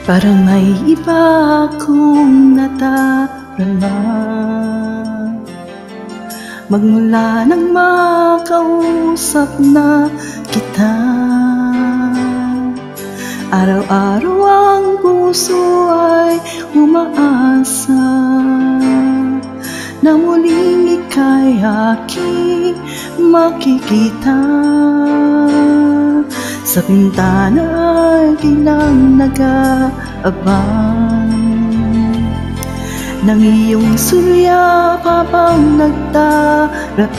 Parang may iba akong nadarama magmula nang makausap na kita. Araw-araw ang puso ay umaasa na muling ika'y aking makikita. Sa bintana ay bilang nag-aabang ng iyong sulyap habang nagdaraan.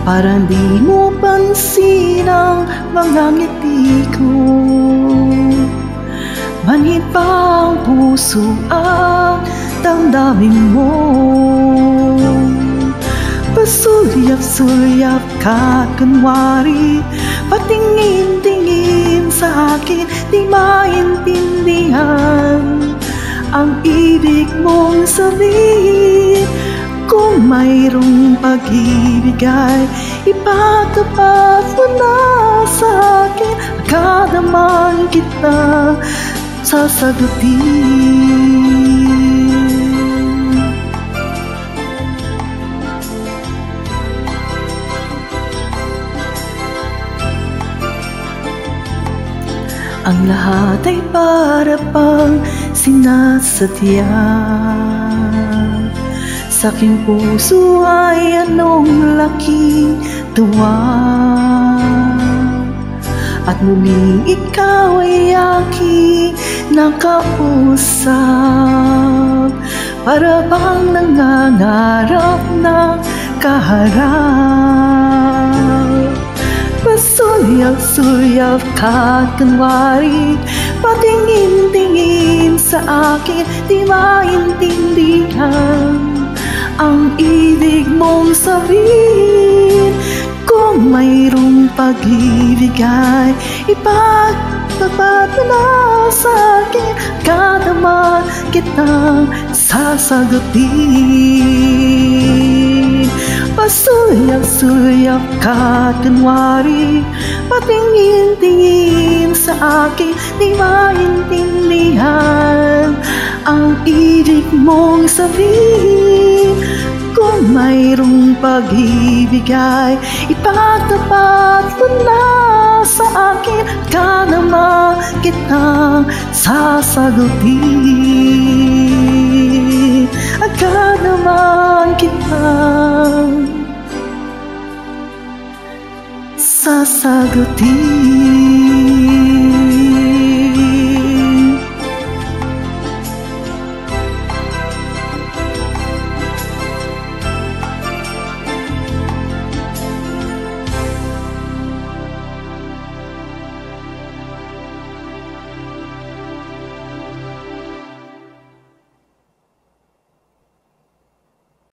Parang di mo pansin ang mga ngiti ko, manhid pa ang puso at damdamin mo. Pasulyap-sulyap ka kunwari, patingin-tingin sa akin, di maintindihan ang ibig mong sabihin. Kung mayroong pag-ibig ay ipatapat mo na sa akin, agad naman kita sasagutin. Ang lahat ay para pang sinasadya. Sa aking puso ay anong laking tuwa, at muling ikaw ay aking nakausap. Para bang nangangarap na kaharap. Pasulyap-sulyap ka kunwari, patingin-tingin sa akin, di maintindihan ang ibig mong sabihin. Kung mayroong pag-ibig ay ipagtapat mo na sa akin, agad naman kitang sasagutin. Pasulyap-sulyap ka kunwari, patingin-tingin sa akin, di maintindihan ang ibig mong sabihin. Kung mayroong pag-ibig ay ipagtapat mo na sa akin, agad naman kitang sasagutin. Agad naman kitang sasagutin.